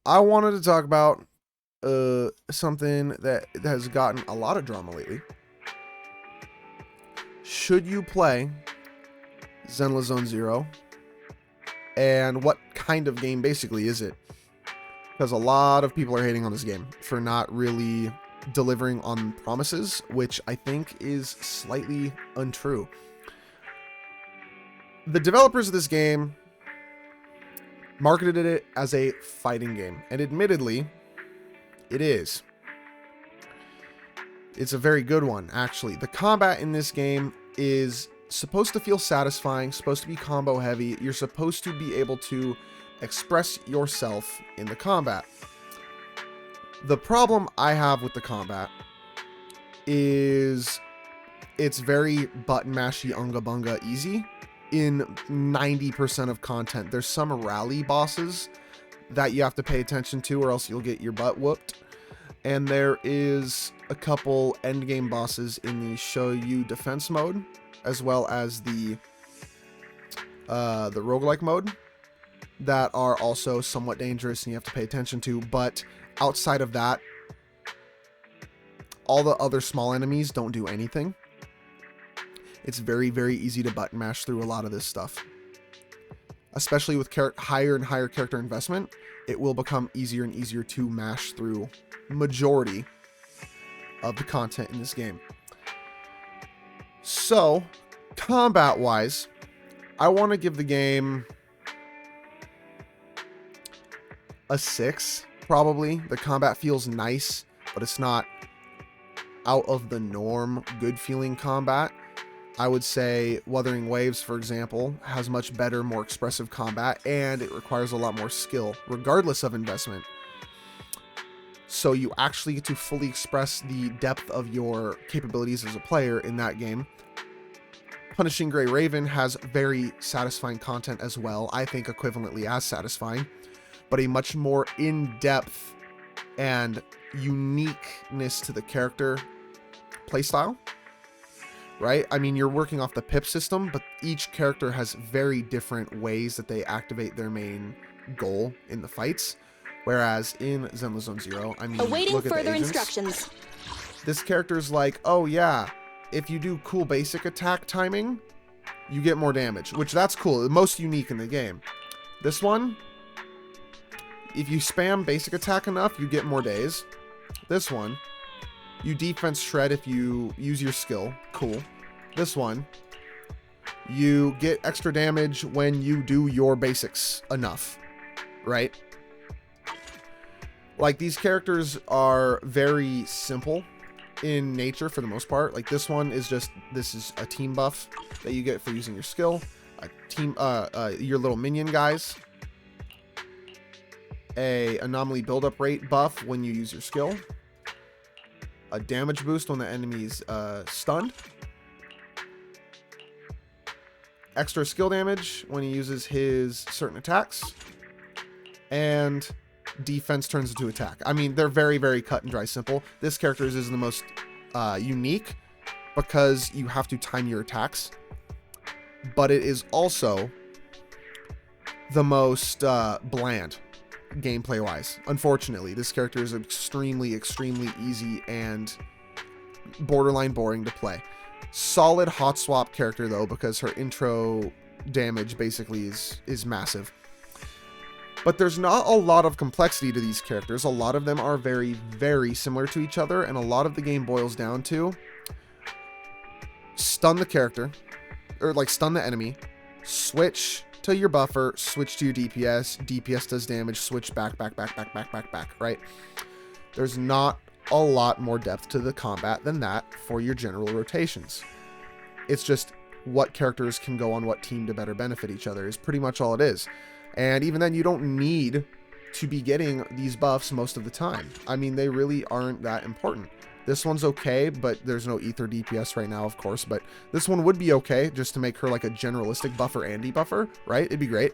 I wanted to talk about something that has gotten a lot of drama lately. Should you play Zenless Zone Zero? And what kind of game basically is it? Because a lot of people are hating on this game for not really delivering on promises, which I think is slightly untrue. The developers of this game marketed it as a fighting game, and admittedly, it is. It's a very good one, actually. The combat in this game is supposed to feel satisfying, supposed to be combo heavy. You're supposed to be able to express yourself in the combat. The problem I have with the combat is it's very button mashy unga bunga easy in 90% of content. There's some rally bosses that you have to pay attention to or else you'll get your butt whooped. And there is a couple endgame bosses in the show you defense mode, as well as the roguelike mode, that are also somewhat dangerous and you have to pay attention to. But outside of that, all the other small enemies don't do anything. It's very, very easy to button mash through a lot of this stuff. Especially with higher and higher character investment, it will become easier and easier to mash through majority of the content in this game. So, combat-wise, I want to give the game a 6, probably. The combat feels nice, but it's not out of the norm good feeling combat. I would say Wuthering Waves, for example, has much better, more expressive combat, and it requires a lot more skill, regardless of investment. So you actually get to fully express the depth of your capabilities as a player in that game. Punishing Gray Raven has very satisfying content as well, I think equivalently as satisfying, but a much more in-depth and uniqueness to the character playstyle. Right? I mean, you're working off the pip system, but each character has very different ways that they activate their main goal in the fights. Whereas in Zenless Zone Zero, I mean, Awaiting look at further the agents. instructions. This character's like, oh yeah, if you do cool basic attack timing, you get more damage, which that's cool. The most unique in the game. This one, if you spam basic attack enough, you get more days. This one, you defense shred if you use your skill. Cool. This one, you get extra damage when you do your basics enough. Right? Like, these characters are very simple in nature for the most part. Like, this one is just, this is a team buff that you get for using your skill. A team, your little minion guys. A anomaly buildup rate buff when you use your skill. A damage boost when the enemy's stunned. Extra skill damage when he uses his certain attacks. And defense turns into attack. I mean, they're very, very cut and dry simple. This character is the most unique because you have to time your attacks. But it is also the most bland gameplay-wise. Unfortunately, this character is extremely, extremely easy and borderline boring to play. Solid hot swap character, though, because her intro damage basically is massive. But there's not a lot of complexity to these characters. A lot of them are very, very similar to each other, and a lot of the game boils down to stun the character, or like stun the enemy, switch to your buffer, switch to your DPS, DPS does damage, switch back, right? There's not a lot more depth to the combat than that for your general rotations. It's just what characters can go on what team to better benefit each other is pretty much all it is. And even then, you don't need to be getting these buffs most of the time. I mean, they really aren't that important. This one's okay, but there's no ether DPS right now, of course, but this one would be okay just to make her like a generalistic buffer and debuffer, right? It'd be great.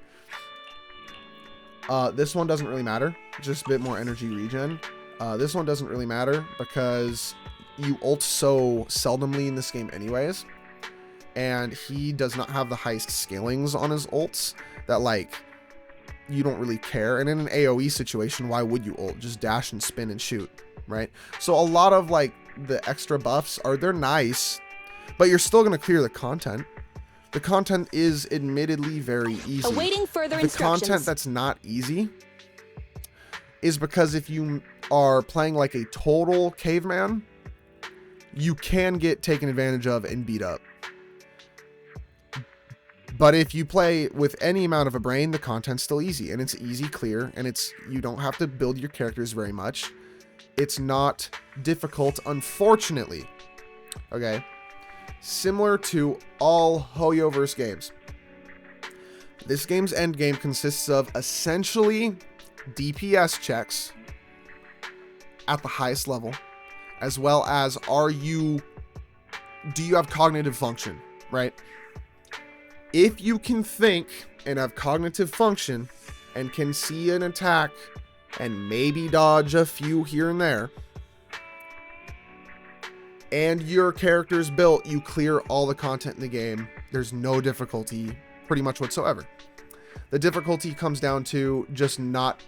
This one doesn't really matter, just a bit more energy regen. This one doesn't really matter because you ult so seldomly in this game anyways, and he does not have the highest scalings on his ults that, like, you don't really care. And in an AoE situation, why would you ult? Just dash and spin and shoot, right? So a lot of like the extra buffs they're nice, but you're still going to clear the content. The content is admittedly very easy. Awaiting further the instructions. content that's not easy is because if you are playing like a total caveman, you can get taken advantage of and beat up. But if you play with any amount of a brain, the content's still easy, and it's easy clear, and you don't have to build your characters very much. It's not difficult, unfortunately. Okay. Similar to all Hoyoverse games. This game's endgame consists of essentially DPS checks at the highest level, as well as do you have cognitive function, right? If you can think and have cognitive function and can see an attack and maybe dodge a few here and there, and your character's built, you clear all the content in the game. There's no difficulty pretty much whatsoever. The difficulty comes down to just not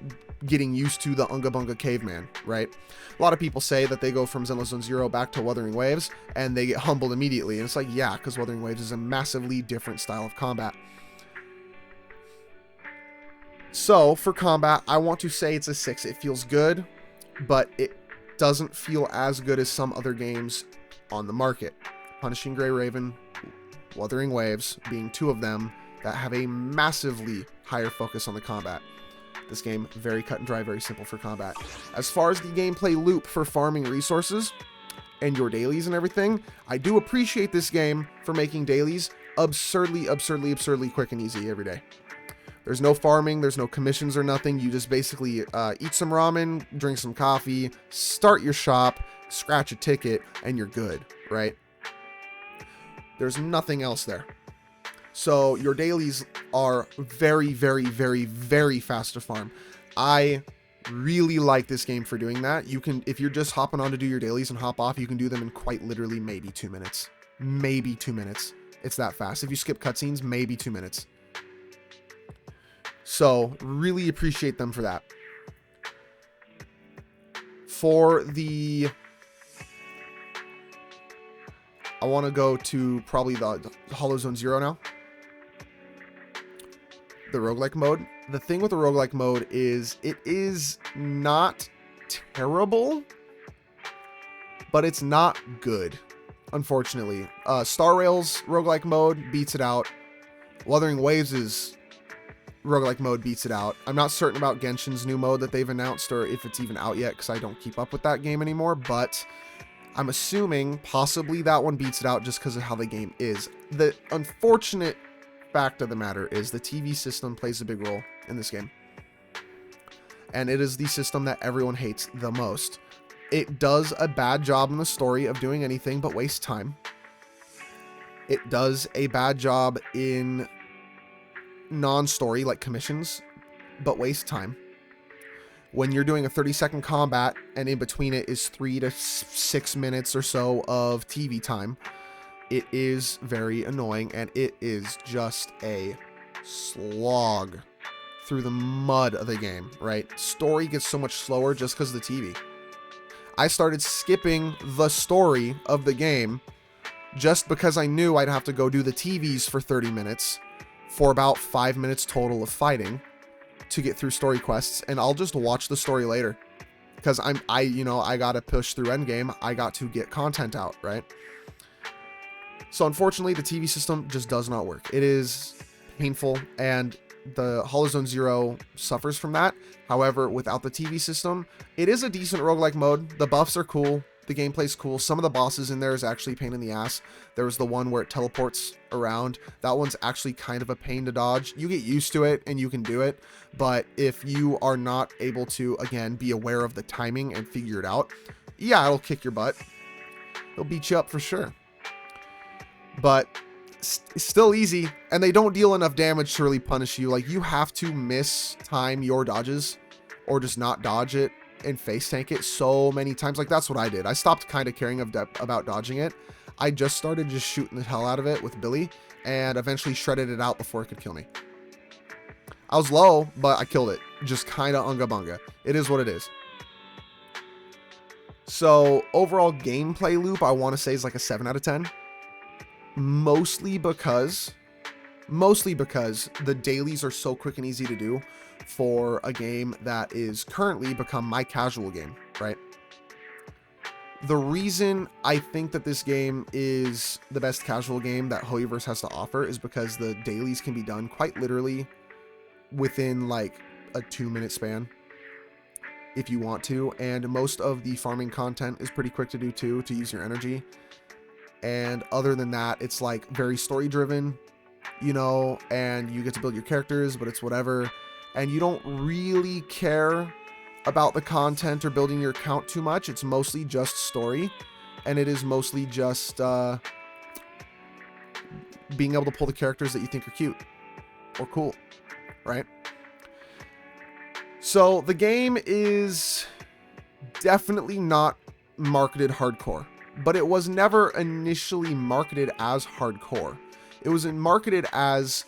getting used to the Unga Bunga caveman, right? A lot of people say that they go from Zenless Zone Zero back to Wuthering Waves and they get humbled immediately. And it's like, yeah, because Wuthering Waves is a massively different style of combat. So for combat, I want to say it's a 6. It feels good, but it doesn't feel as good as some other games on the market. Punishing Grey Raven, Wuthering Waves being two of them that have a massively higher focus on the combat. This game, very cut and dry, very simple for combat. As far as the gameplay loop for farming resources and your dailies and everything, I do appreciate this game for making dailies absurdly quick and easy every day. There's no farming, there's no commissions or nothing. You just basically eat some ramen, drink some coffee, start your shop, scratch a ticket, and you're good, right? There's nothing else there. So your dailies are very fast to farm. I really like this game for doing that. You can, if you're just hopping on to do your dailies and hop off, you can do them in quite literally maybe 2 minutes. Maybe 2 minutes. It's that fast. If you skip cutscenes, maybe 2 minutes. So really appreciate them for that. For the... I want to go to probably the Hollow Zone Zero now. The roguelike mode. The thing with the roguelike mode is it is not terrible, but it's not good, unfortunately. Star Rail's roguelike mode beats it out. Wuthering Waves' roguelike mode beats it out. I'm not certain about Genshin's new mode that they've announced or if it's even out yet because I don't keep up with that game anymore, but I'm assuming possibly that one beats it out just because of how the game is. The unfortunate fact of the matter is the TV system plays a big role in this game. And it is the system that everyone hates the most. It does a bad job in the story of doing anything but waste time. It does a bad job in non-story like commissions, but waste time. When you're doing a 30-second combat and in between it is 3 to 6 minutes or so of TV time, it is very annoying, and it is just a slog through the mud of the game, right? Story gets so much slower just because of the TV. I started skipping the story of the game just because I knew I'd have to go do the TVs for 30 minutes for about 5 minutes total of fighting to get through story quests, and I'll just watch the story later because I gotta push through endgame. I got to get content out, right? So unfortunately, the TV system just does not work. It is painful, and the Hollow Zone Zero suffers from that. However, without the TV system, it is a decent roguelike mode. The buffs are cool. The gameplay's cool. Some of the bosses in there is actually a pain in the ass. There was the one where it teleports around. That one's actually kind of a pain to dodge. You get used to it and you can do it. But if you are not able to, again, be aware of the timing and figure it out, yeah, it'll kick your butt. It'll beat you up for sure. But it's still easy, and they don't deal enough damage to really punish you. Like, you have to miss time your dodges or just not dodge it and face tank it so many times. Like, that's what I did. I stopped kind of caring about dodging it. I just started just shooting the hell out of it with Billy and eventually shredded it out before it could kill me. I was low, but I killed it. Just kind of unga bunga. It is what it is. So overall gameplay loop, I want to say is like a 7 out of 10. Mostly because the dailies are so quick and easy to do for a game that is currently become my casual game, right? The reason I think that this game is the best casual game that Hoyoverse has to offer is because the dailies can be done quite literally within like a 2-minute span if you want to, and most of the farming content is pretty quick to do too, to use your energy. And other than that, it's like very story driven, you know, and you get to build your characters, but it's whatever, and you don't really care about the content or building your account too much. It's mostly just story, and it is mostly just being able to pull the characters that you think are cute or cool, right? So the game is definitely not marketed hardcore, but it was never initially marketed as hardcore. It was marketed as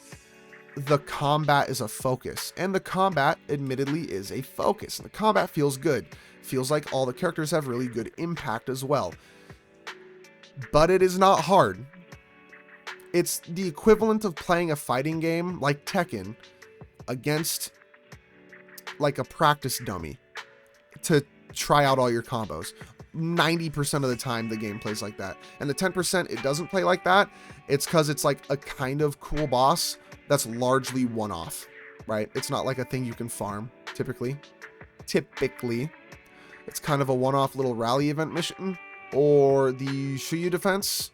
the combat is a focus, and the combat admittedly is a focus. The combat feels good. Feels like all the characters have really good impact as well. But it is not hard. It's the equivalent of playing a fighting game like Tekken against like a practice dummy to try out all your combos. 90% of the time the game plays like that. And the 10% it doesn't play like that, it's because it's like a kind of cool boss that's largely one-off, right? It's not like a thing you can farm, typically. It's kind of a one-off little rally event mission, or the Shuyu defense,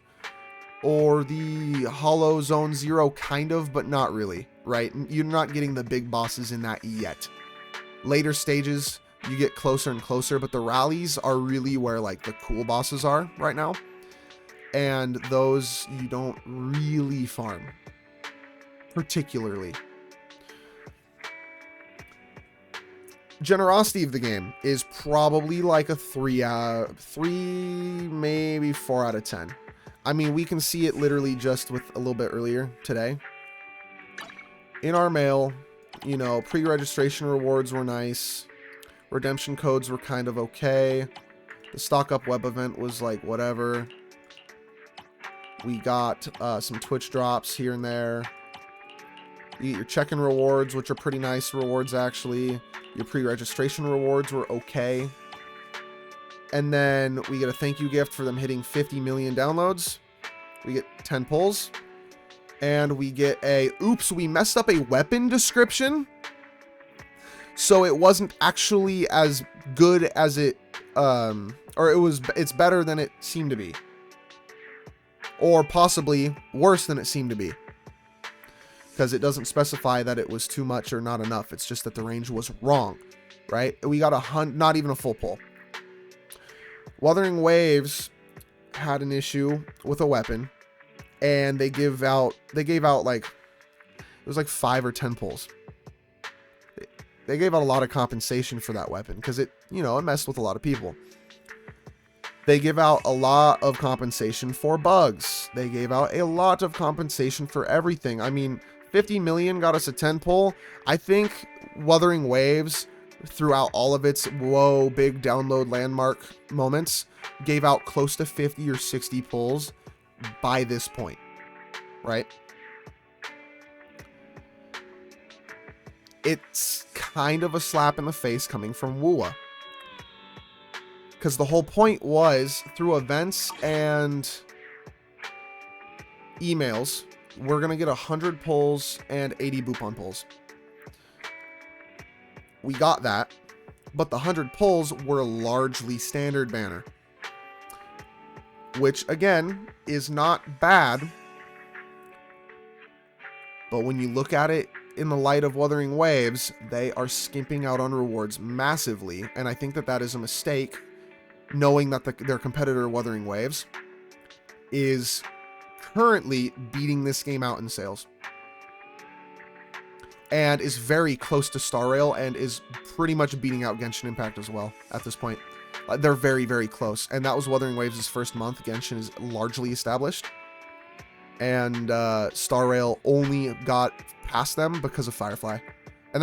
or the Hollow Zone Zero, kind of, but not really, right? You're not getting the big bosses in that yet. Later stages, you get closer and closer, but the rallies are really where like the cool bosses are right now. And those you don't really farm particularly. Generosity of the game is probably like a 3, maybe 4 out of 10. I mean, we can see it literally just with a little bit earlier today. In our mail, you know, pre-registration rewards were nice. Redemption codes were kind of okay. The stock up web event was like whatever. We got some Twitch drops here and there. You get your check-in rewards, which are pretty nice rewards actually. Your pre-registration rewards were okay. And then we get a thank you gift for them hitting 50 million downloads. We get 10 pulls. And we get a, oops, we messed up a weapon description. So it wasn't actually as good as it, it's better than it seemed to be. Or possibly worse than it seemed to be. Because it doesn't specify that it was too much or not enough. It's just that the range was wrong, right? We got not even a full pull. Wuthering Waves had an issue with a weapon, and they gave out like, it was like 5 or 10 pulls. They gave out a lot of compensation for that weapon because it, you know, it messed with a lot of people. They give out a lot of compensation for bugs. They gave out a lot of compensation for everything. I mean, 50 million got us a 10 pull. I think Wuthering Waves, throughout all of its whoa big download landmark moments, gave out close to 50 or 60 pulls by this point, right? It's kind of a slap in the face coming from Wua. Because the whole point was, through events and emails, we're going to get 100 pulls and 80 Boopon pulls. We got that, but the 100 pulls were largely standard banner. Which, again, is not bad. But when you look at it in the light of Wuthering Waves, they are skimping out on rewards massively. And I think that that is a mistake, knowing that their competitor, Wuthering Waves, is currently beating this game out in sales. And is very close to Star Rail and is pretty much beating out Genshin Impact as well at this point. They're very, very close. And that was Wuthering Waves' first month. Genshin is largely established. And Star Rail only got past them because of Firefly. And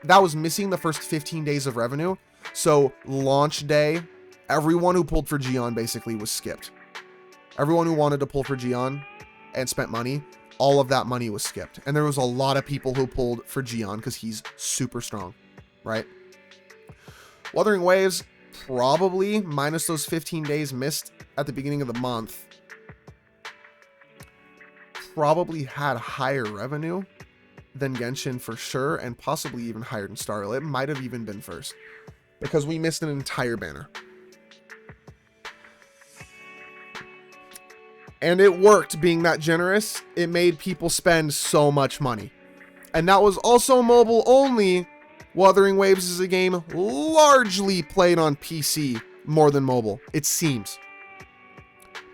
that was missing the first 15 days of revenue. So launch day, everyone who pulled for Gion basically was skipped. Everyone who wanted to pull for Gion and spent money, all of that money was skipped. And there was a lot of people who pulled for Gion because he's super strong, right? Wuthering Waves, probably, minus those 15 days missed at the beginning of the month, probably had higher revenue than Genshin for sure, and possibly even higher than Star Rail. It might have even been first, because we missed an entire banner. And it worked, being that generous. It made people spend so much money. And that was also mobile only. Wuthering Waves is a game largely played on PC more than mobile, it seems.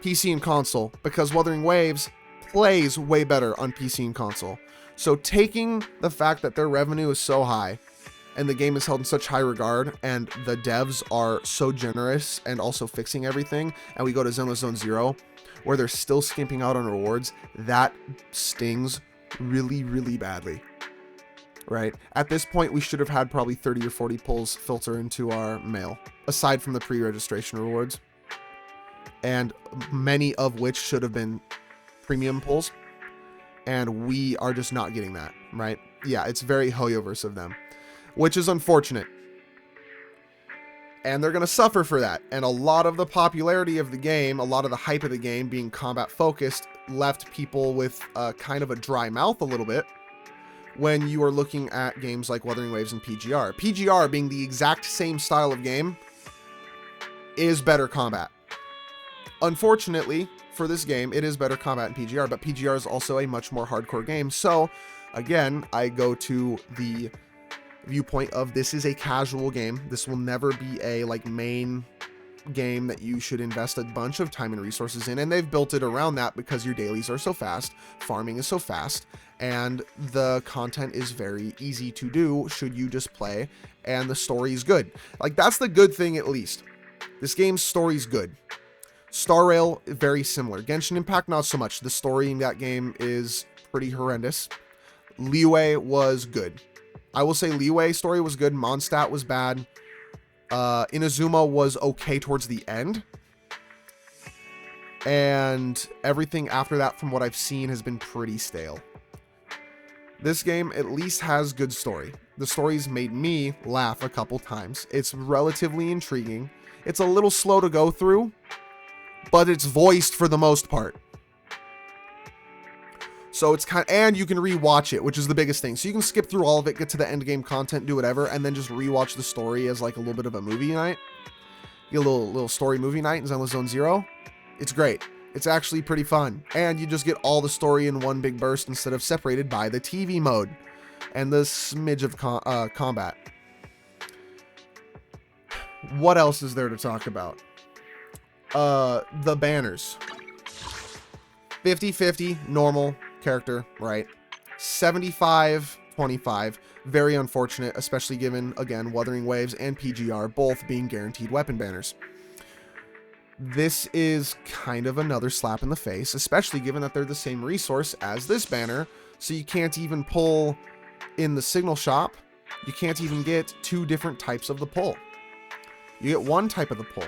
PC and console, because Wuthering Waves plays way better on PC and console. So taking the fact that their revenue is so high and the game is held in such high regard and the devs are so generous and also fixing everything, and we go to Zenless Zone Zero where they're still skimping out on rewards, that stings really, really badly. Right? At this point, we should have had probably 30 or 40 pulls filter into our mail, aside from the pre-registration rewards, and many of which should have been premium pulls, and we are just not getting that, right? Yeah, it's very Hoyoverse of them, which is unfortunate. And they're going to suffer for that. And a lot of the popularity of the game, a lot of the hype of the game being combat focused, left people with kind of a dry mouth a little bit when you are looking at games like Wuthering Waves and PGR. PGR, being the exact same style of game, is better combat. Unfortunately, for this game, it is better combat in PGR, but PGR is also a much more hardcore game. So, again, I go to the viewpoint of this is a casual game. This will never be a main game that you should invest a bunch of time and resources in, and they've built it around that because your dailies are so fast, farming is so fast, and the content is very easy to do should you just play, and the story is good. That's the good thing, at least. This game's story is good. Star Rail, very similar. Genshin Impact, not so much. The story in that game is pretty horrendous. Liyue was good. I will say Liyue story was good. Mondstadt was bad. Inazuma was okay towards the end. And everything after that, from what I've seen, has been pretty stale. This game at least has good story. The story's made me laugh a couple times. It's relatively intriguing. It's a little slow to go through, but it's voiced for the most part. So it's and you can rewatch it, which is the biggest thing. So you can skip through all of it, get to the end game content, do whatever, and then just rewatch the story as a little bit of a movie night. Get a little story movie night in Zenless Zone Zero. It's great. It's actually pretty fun. And you just get all the story in one big burst instead of separated by the TV mode and the smidge of combat. What else is there to talk about? The banners. 50-50, normal character, right? 75-25, very unfortunate, especially given, again, Wuthering Waves and PGR both being guaranteed weapon banners. This is kind of another slap in the face, especially given that they're the same resource as this banner, so you can't even pull in the signal shop. You can't even get two different types of the pull. You get one type of the pull,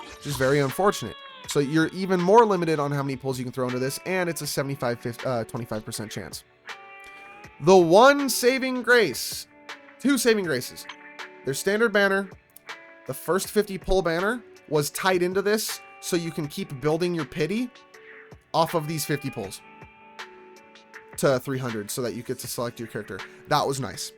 which is very unfortunate. So you're even more limited on how many pulls you can throw into this, and it's a 25% chance. The one saving grace, two saving graces. Their standard banner, the first 50 pull banner, was tied into this, so you can keep building your pity off of these 50 pulls to 300, so that you get to select your character. That was nice.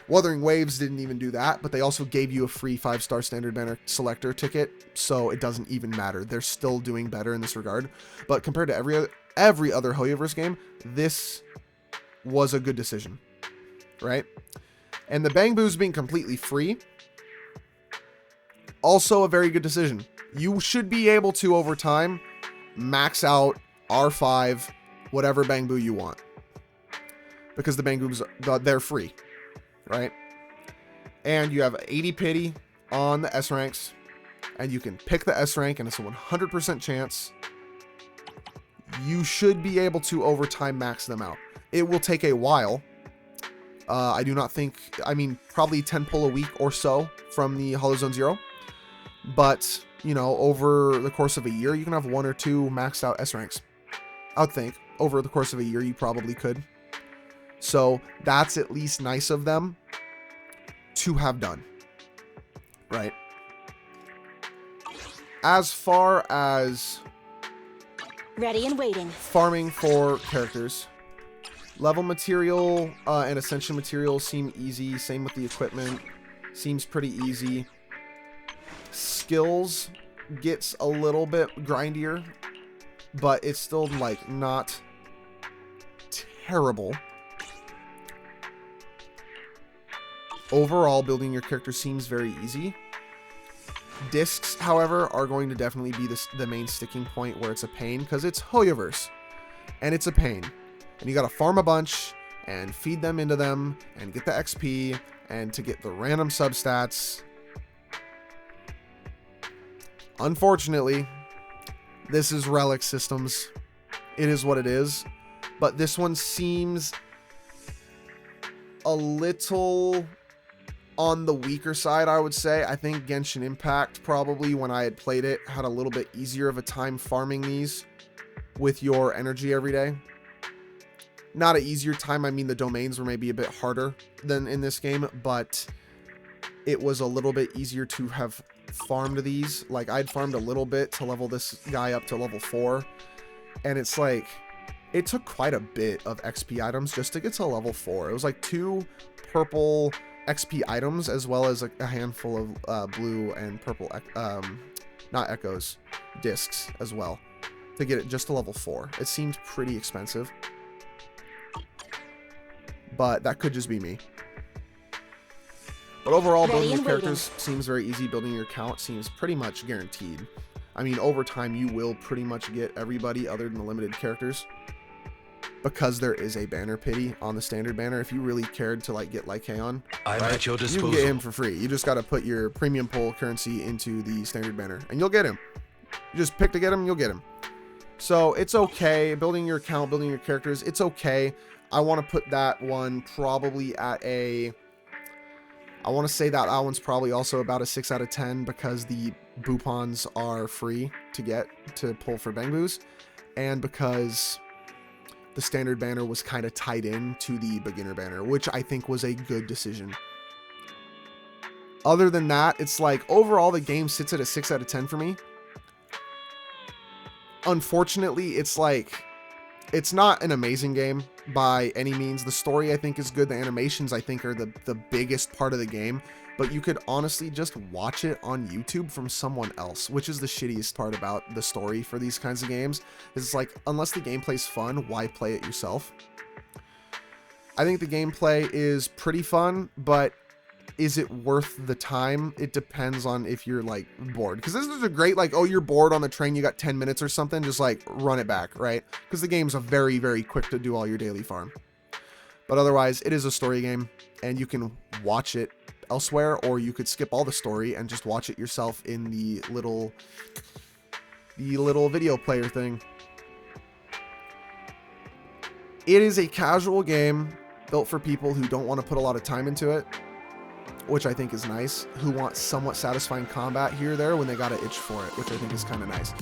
Wuthering Waves didn't even do that, but they also gave you a free 5-star standard banner selector ticket, so it doesn't even matter. They're still doing better in this regard. But compared to every other Hoyoverse game, this was a good decision, right? And the Bang Boos being completely free, also a very good decision. You should be able to, over time, max out R5, whatever Bang Boo you want, because the Bang Boos, they're free. Right? And you have 80 pity on the S ranks, and you can pick the S rank, and it's a 100% chance. You should be able to, over time, max them out. It will take a while, I do not think, I mean, probably 10 pull a week or so from the Hollow Zone Zero. But, you know, over the course of a year, you can have 1 or 2 maxed out S ranks. I would think over the course of a year, you probably could. So that's at least nice of them to have done, right? As far as ready and waiting, farming for characters, level material and ascension material seem easy. Same with the equipment, seems pretty easy. Skills gets a little bit grindier, but it's still like not terrible. Overall, building your character seems very easy. Discs, however, are going to definitely be the main sticking point where it's a pain, because it's Hoyoverse, and it's a pain. And you gotta farm a bunch, and feed them into them, and get the XP, and to get the random substats. Unfortunately, this is Relic Systems. It is what it is. But this one seems a little on the weaker side, I would say. I think Genshin Impact, probably when I had played it, had a little bit easier of a time farming these with your energy every day. Not an easier time, I mean the domains were maybe a bit harder than in this game, but it was a little bit easier to have farmed these. Like, I'd farmed a little bit to level this guy up to level 4, and it's like, it took quite a bit of XP items just to get to level 4. It was like 2 purple XP items, as well as a handful of blue and purple, not echoes, discs as well, to get it just to level 4. It seemed pretty expensive, but that could just be me. But overall, building your characters seems very easy. Building your account seems pretty much guaranteed. I mean, over time, you will pretty much get everybody other than the limited characters, because there is a banner pity on the standard banner. If you really cared to like get Lycaon, I'm at your disposal. You can get him for free. You just got to put your premium pull currency into the standard banner, and you'll get him. You just pick to get him, you'll get him. So it's okay. Building your account, building your characters, it's okay. I want to put that one probably at a... I want to say that one's probably also about a 6 out of 10, because the Boopons are free to get to pull for Bangbus, and because the standard banner was kind of tied in to the beginner banner, which I think was a good decision. Other than that, it's like overall the game sits at a 6 out of 10 for me. Unfortunately, it's like, it's not an amazing game by any means. The story, I think, is good. The animations, I think, are the biggest part of the game. But you could honestly just watch it on YouTube from someone else, which is the shittiest part about the story for these kinds of games. It's like, unless the gameplay's fun, why play it yourself? I think the gameplay is pretty fun, but is it worth the time? It depends on if you're like bored. Because this is a great, like, oh, you're bored on the train, you got 10 minutes or something, just like run it back, right? Because the game's a very, very quick to do all your daily farm. But otherwise, it is a story game, and you can watch it elsewhere, or you could skip all the story and just watch it yourself in the little video player thing. It is a casual game built for people who don't want to put a lot of time into it, which I think is nice, who want somewhat satisfying combat here or there when they got an itch for it, which I think is kind of nice.